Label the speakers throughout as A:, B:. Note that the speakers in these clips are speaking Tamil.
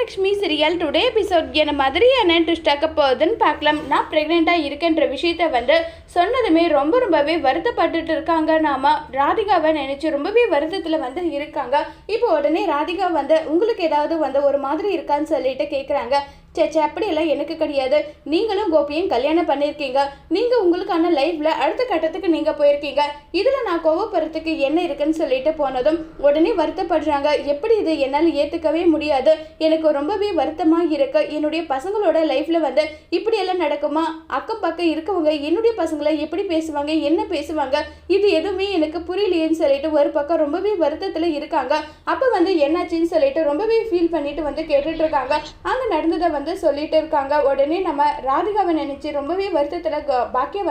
A: மகாலட்சுமி சீரியல் டுடே எபிசோட் என்ன மாதிரியான ட்விஸ்டாக்க போகுதுன்னு பார்க்கலாம். நான் ப்ரெக்னெண்ட்டாக இருக்கேன்ற விஷயத்த சொன்னதுமே ரொம்பவே வருத்தப்பட்டுட்டு இருக்காங்க. நாம ராதிகாவை நினைச்சு ரொம்பவே வருத்தத்தில் இருக்காங்க. இப்போ உடனே ராதிகா உங்களுக்கு ஏதாவது ஒரு மாதிரி இருக்கான்னு சொல்லிட்டு கேட்குறாங்க. சேச்சே அப்படியெல்லாம் எனக்கு கிடையாது. நீங்களும் கோபியும் கல்யாணம் பண்ணியிருக்கீங்க. நீங்கள் உங்களுக்கான லைஃப்பில் அடுத்த கட்டத்துக்கு நீங்கள் போயிருக்கீங்க. இதில் நான் கோவப்படுறதுக்கு என்ன இருக்குன்னு சொல்லிட்டு போனதும் உடனே வருத்தப்படுறாங்க. எப்படி இது என்னால் ஏற்றுக்கவே முடியாது. எனக்கு ரொம்பவே வருத்தமாக இருக்கு. என்னுடைய பசங்களோட லைஃப்பில் இப்படியெல்லாம் நடக்குமா? அக்கம் பக்கம் இருக்கவங்க என்னுடைய பசங்களை எப்படி பேசுவாங்க, என்ன பேசுவாங்க, இது எதுவுமே எனக்கு புரியலையேன்னு சொல்லிட்டு ஒரு பக்கம் ரொம்பவே வருத்தத்தில் இருக்காங்க. அப்போ என்னாச்சுன்னு சொல்லிட்டு ரொம்பவே ஃபீல் பண்ணிட்டு கேட்டுட்டு இருக்காங்க. அங்கே நடந்ததை சொல்லிட்டு இருக்காங்க. உடனே நம்ம ராதிகாவை நினைச்சு ரொம்பவே வருத்தத்துல பாக்கியம்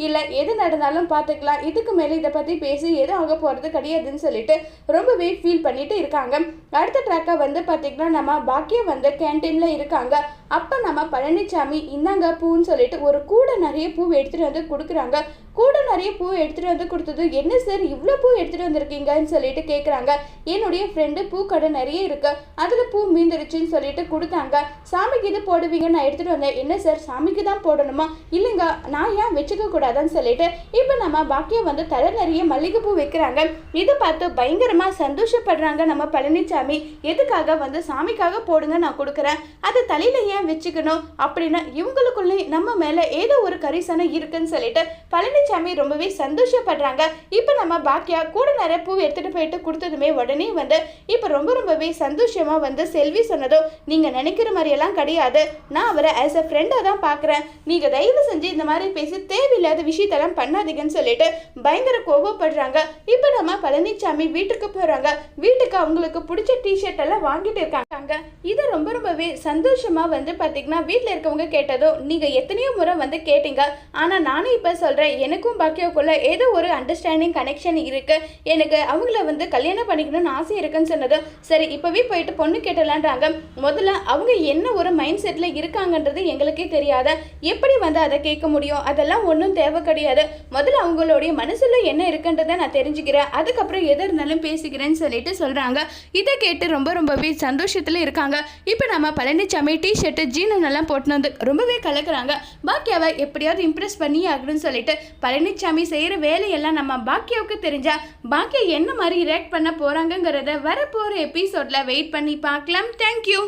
A: இல்ல எது நடந்தாலும் பார்த்துக்கலாம், இதுக்கு மேலே இதை பத்தி பேசி எதுவும் ஆக போறது கிடையாதுன்னு சொல்லிட்டு ரொம்பவே ஃபீல் பண்ணிட்டு இருக்காங்க. அடுத்த ட்ராக்கை பார்த்தீங்கன்னா நம்ம பாக்கியம் கேன்டீன்ல இருக்காங்க. அப்ப நம்ம பழனிசாமி இந்தாங்க பூன்னு சொல்லிட்டு ஒரு கூட நிறைய பூ எடுத்துட்டு கொடுக்குறாங்க. கூட நிறைய பூ எடுத்துட்டு கொடுத்தது, என்ன சார் இவ்வளோ பூ எடுத்துட்டு வந்திருக்கீங்கன்னு சொல்லிட்டு கேட்குறாங்க. என்னுடைய ஃப்ரெண்டு பூ கடை நிறைய இருக்கு, அதில் பூ மீந்துருச்சுன்னு சொல்லிட்டு கொடுத்தாங்க. சாமிக்கு இது போடுவீங்க, நான் எடுத்துட்டு வந்தேன். என்ன சார் சாமிக்கு தான் போடணுமா? இல்லைங்க நான் ஏன் வச்சுக்க கூடாதுன்னு சொல்லிட்டு இப்போ நம்ம பாக்கியம் தலை நிறைய மல்லிகைப்பூ வைக்கிறாங்க. இதை பார்த்து பயங்கரமா சந்தோஷப்படுறாங்க நம்ம பழனிசாமி. எதுக்காக சாமிக்காக போடுங்க, நான் கொடுக்குறேன், அது தலையில ஏன் வச்சுக்கணும் அப்படின்னு இவங்களுக்குள்ளே நம்ம மேல ஏதோ ஒரு கரிசனை இருக்குன்னு சொல்லிட்டு பழனிசாமி ரொம்பவே சந்தோஷப்படுறாங்க. இப்போ நம்ம பாக்கியா கூட நிறைய பூ எடுத்துட்டு போயிட்டு கொடுத்ததுமே உடனே இப்போ ரொம்பவே சந்தோஷமா செல்வி சொன்னதோ, நீங்க நினைக்கிற மாதிரி எல்லாம் கிடையாது, நான் அவரை ஆஸ் அ ஃப்ரெண்டா தான் பார்க்குறேன், நீங்க தயவு செஞ்சு இந்த மாதிரி பேசி தேவையில்லாத விஷயத்தெல்லாம் பண்ணாதீங்கன்னு சொல்லிட்டு பயங்கர கோவப்படுறாங்க. இப்போ நம்ம பழனிசாமி வீட்டுக்கு போறாங்க. வீட்டுக்கு அவங்களுக்கு பிடிச்ச டிஷர்ட் எல்லாம் வாங்கிட்டு இருக்காங்க. இது ரொம்பவே சந்தோஷமா பார்த்தீங்கன்னா வீட்டில் இருக்கவங்க கேட்டதோ, நீங்க எத்தனையோ முறை கேட்டீங்க, ஆனா நானும் இப்போ சொல்றேன், எனக்கும் பாக்கியாவுக்குள்ள ஏதோ ஒரு அண்டர்ஸ்டாண்டிங் கனெக்ஷன் இருக்கு, எனக்கு அவங்கள கல்யாணம் பண்ணிக்கணும்னு ஆசை இருக்குன்னு சொன்னது. சரி இப்பவே போயிட்டு பொண்ணு கேட்டலான்றாங்க. முதல்ல அவங்க என்ன ஒரு மைண்ட் செட்ல இருக்காங்கன்றது எங்களுக்கே தெரியாத, எப்படி அதை கேட்க முடியும்? அதெல்லாம் ஒன்றும் தேவை கிடையாது. முதல்ல அவங்களுடைய மனசுல என்ன இருக்குன்றதை நான் தெரிஞ்சுக்கிறேன், அதுக்கப்புறம் எது இருந்தாலும் பேசிக்கிறேன்னு சொல்லிட்டு சொல்றாங்க. இதை கேட்டு ரொம்பவே சந்தோஷத்துல இருக்காங்க. இப்போ நம்ம பழனிசாமி டிஷர்ட் ஜீனஸ் எல்லாம் போட்டு ரொம்பவே கலக்குறாங்க. பாக்கியாவை எப்படியாவது இம்ப்ரெஸ் பண்ணி ஆகணும்னு சொல்லிட்டு பழனிசாமி செய்யற வேலையெல்லாம் நம்ம பாக்கியாவுக்கு தெரிஞ்சா பாக்கியா என்ன மாதிரி ரியாக்ட் பண்ண போறாங்கிறத வரப்போற எபிசோட்ல வெயிட் பண்ணி பார்க்கலாம். தேங்க்யூ.